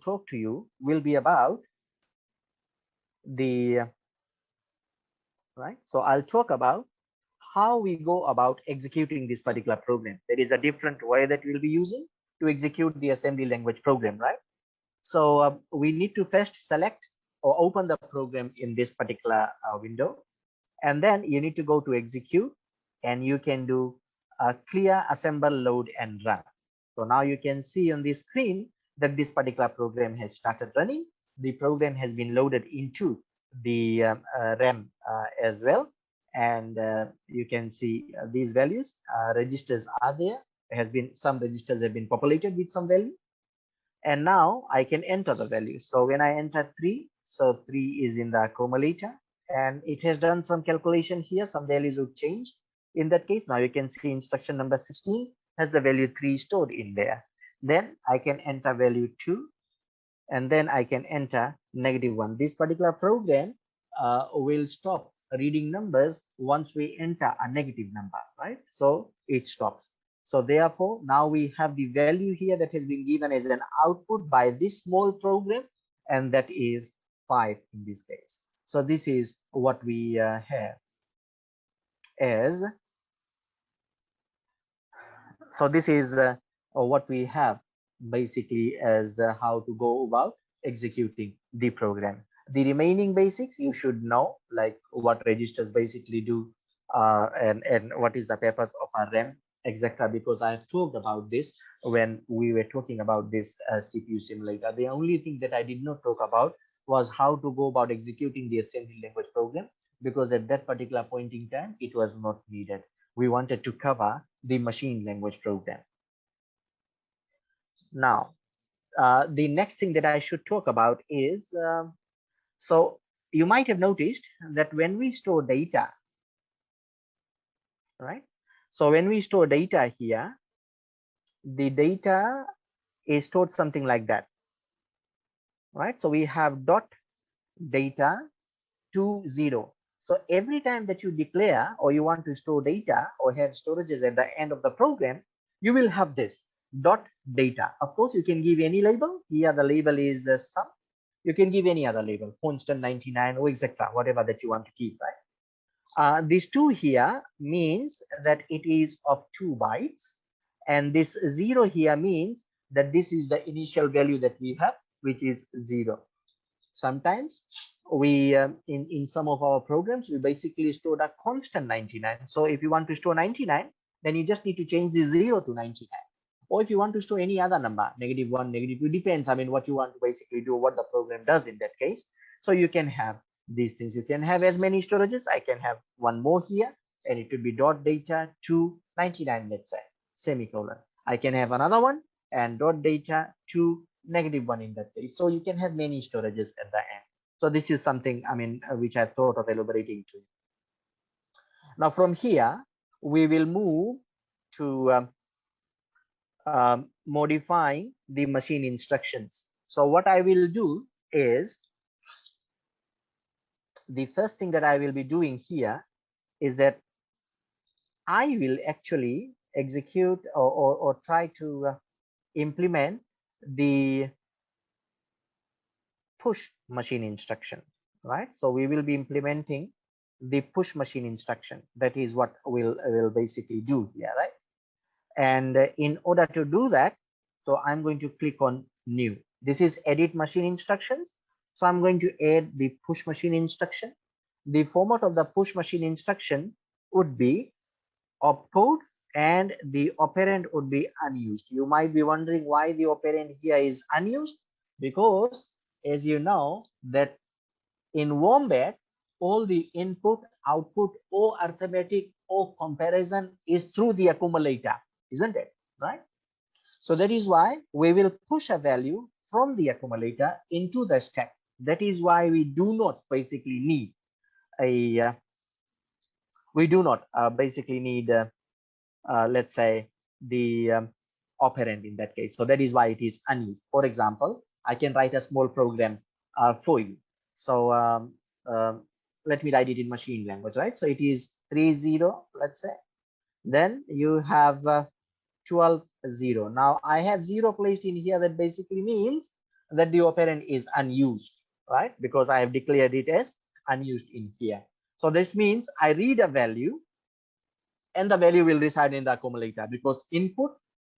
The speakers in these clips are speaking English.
talk to you will be about the right. So I'll talk about how we go about executing this particular program. There is a different way that we'll be using to execute the assembly language program, right? So we need to first select or open the program in this particular window, and then you need to go to execute, and you can do clear, assemble, load, and run. So now you can see on the screen that this particular program has started running. The program has been loaded into the RAM as well, and you can see these values. Registers are there. There has been some registers have been populated with some value, and now I can enter the value. So when I enter 3, so 3 is in the accumulator, and it has done some calculation here. Some values would change. In that case, now you can see instruction number 16 has the value 3 stored in there. Then I can enter value 2, and then I can enter -1. This particular program will stop reading numbers once we enter a negative number, right? So it stops. So therefore, now we have the value here that has been given as an output by this small program, and that is 5 in this case. So this is what we have as. So this is what we have basically as how to go about executing the program. The remaining basics you should know, like what registers basically do, and what is the purpose of a RAM, etc. Because I have talked about this when we were talking about this CPU simulator. The only thing that I did not talk about was how to go about executing the assembly language program, because at that particular point in time it was not needed. We wanted to cover the machine language program. Now, the next thing that I should talk about is, so you might have noticed that when we store data, right? So when we store data here, the data is stored something like that, right? So we have dot data to 0. So every time that you declare or you want to store data or have storages at the end of the program, you will have this dot data. Of course, you can give any label. Here the label is sum. You can give any other label, constant 99 or etc. Whatever that you want to keep, right? This 2 here means that it is of 2 bytes, and this 0 here means that this is the initial value that we have, which is 0. Sometimes we in some of our programs we basically stored a constant 99. So if you want to store 99, then you just need to change the 0 to 99. Or if you want to store any other number, -1, -2, depends, I mean, what you want to basically do, what the program does in that case. So you can have these things. You can have as many storages. I can have one more here, and it will be dot data to 99, let's say, semicolon. I can have another one and dot data to -1 in that case. So you can have many storages at the end. So this is something, I mean, which I thought of elaborating to you. Now from here, we will move to modifying the machine instructions. So what I will do is, the first thing that I will be doing here is that I will actually execute or try to implement the push machine instruction, right? So we will be implementing the push machine instruction. That is what we'll basically do here, right? And in order to do that, so I'm going to click on new. This is edit machine instructions. So I'm going to add the push machine instruction. The format of the push machine instruction would be opcode, and the operand would be unused. You might be wondering why the operand here is unused, because as you know that in Wombat, all the input, output, or arithmetic or comparison is through the accumulator, isn't it? Right? So that is why we will push a value from the accumulator into the stack. That is why we do not basically need a basically need let's say the operand in that case. So that is why it is unused. For example, I can write a small program for you. So let me write it in machine language, right? So it is 30, let's say. Then you have 12, 0. Now I have 0 placed in here. That basically means that the operand is unused, right? Because I have declared it as unused in here. So this means I read a value and the value will reside in the accumulator because input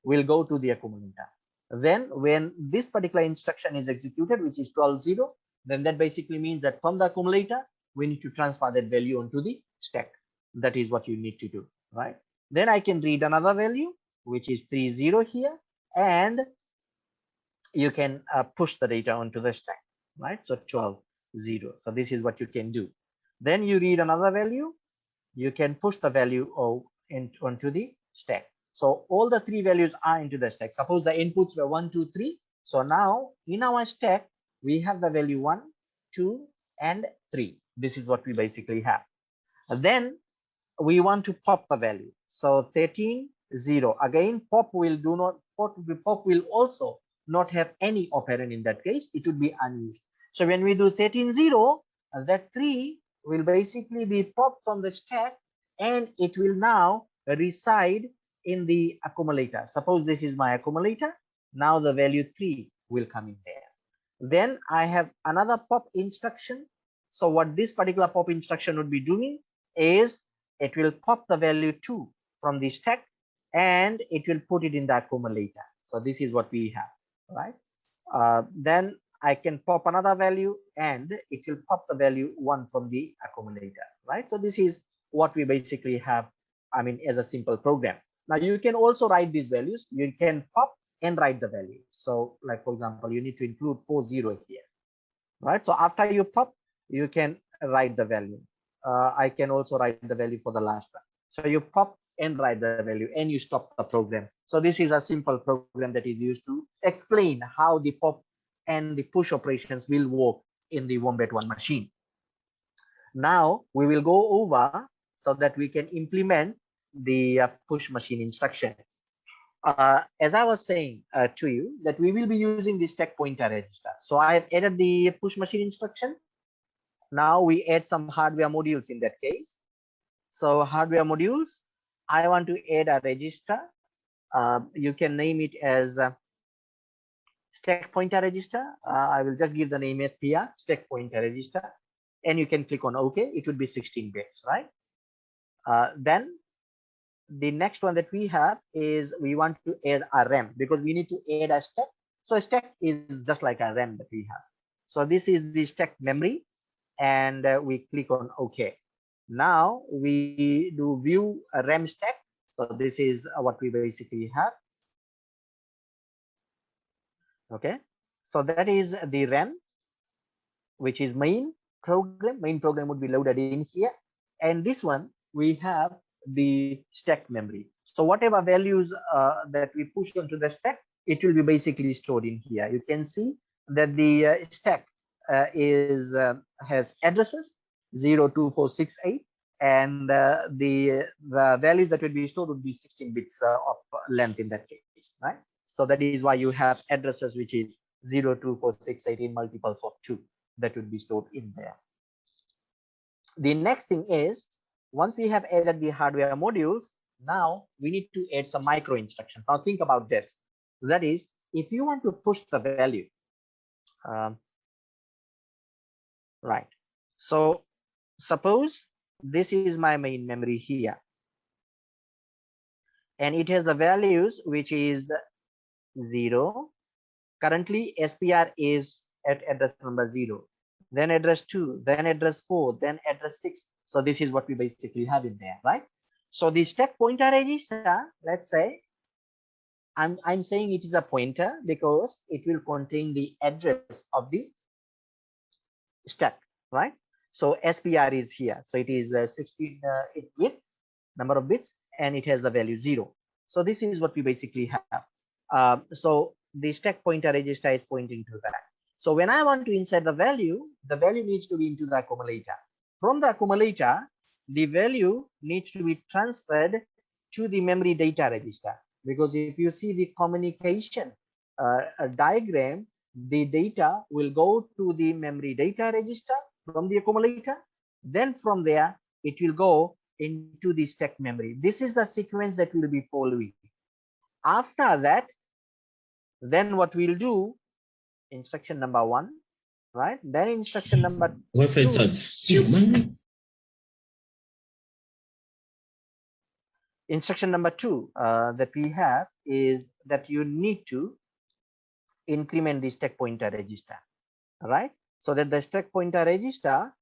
will go to the accumulator. Then when this particular instruction is executed, which is 12.0, then that basically means that from the accumulator, we need to transfer that value onto the stack. That is what you need to do, right? Then I can read another value, which is 30 here, and you can push the data onto the stack, right? So 12.0. So this is what you can do. Then you read another value, you can push the value onto the stack. So all the three values are into the stack. Suppose the inputs were 1, 2, 3. So now in our stack, we have the value 1, 2, and 3. This is what we basically have. And then we want to pop the value. So 13.0. Again, pop will also not have any operand in that case. It would be unused. So when we do 13.0, that 3 will basically be popped from the stack and it will now reside in the accumulator. Suppose this is my accumulator. Now the value 3 will come in there. Then I have another pop instruction. So what this particular pop instruction would be doing is it will pop the value 2 from the stack and it will put it in the accumulator. So this is what we have, right? Then I can pop another value and it will pop the value 1 from the accumulator, right? So this is what we basically have, I mean, as a simple program. Now you can also write these values. You can pop and write the value. So like, for example, you need to include 40 here, right? So after you pop, you can write the value. I can also write the value for the last one. So you pop and write the value and you stop the program. So this is a simple program that is used to explain how the pop and the push operations will work in the Wombat 1 machine. Now we will go over so that we can implement the push machine instruction. As I was saying to you that we will be using the stack pointer register. So I have added the push machine instruction. Now we add some hardware modules in that case. So hardware modules, I want to add a register. You can name it as stack pointer register. I will just give the name SPR, stack pointer register, and you can click on OK. It would be 16 bits, right? Then the next one that we have is we want to add a RAM because we need to add a stack. So a stack is just like a RAM that we have. So this is the stack memory, and we click on OK. Now we do view a RAM stack. So this is what we basically have. Okay, so that is the RAM, which is main program. Main program would be loaded in here, and this one we have the stack memory. So whatever values that we push onto the stack, it will be basically stored in here. You can see that the stack has addresses 02468, and the values that will be stored would be 16 bits of length in that case, right? So that is why you have addresses which is 02468 in multiples of 2 that would be stored in there. The next thing is, once we have added the hardware modules, now we need to add some micro instructions. Now think about this. That is, if you want to push the value, right? So suppose this is my main memory here, and it has the values which is 0. Currently SPR is at address number 0, then address 2, then address 4, then address 6. So this is what we basically have in there, right? So the stack pointer register, let's say I'm saying it is a pointer because it will contain the address of the stack, right? So SPR is here, so it is 16 with number of bits, and it has the value 0. So this is what we basically have. So the stack pointer register is pointing to that. So when I want to insert the value needs to be into the accumulator. From the accumulator, the value needs to be transferred to the memory data register, because if you see the communication diagram, the data will go to the memory data register from the accumulator. Then from there, it will go into the stack memory. This is the sequence that we'll be following. After that, then what we'll do instruction number 1, right? Then instruction number Wi-Fi 2. charge. Instruction number 2 that we have is that you need to increment the stack pointer register, right? So that the stack pointer register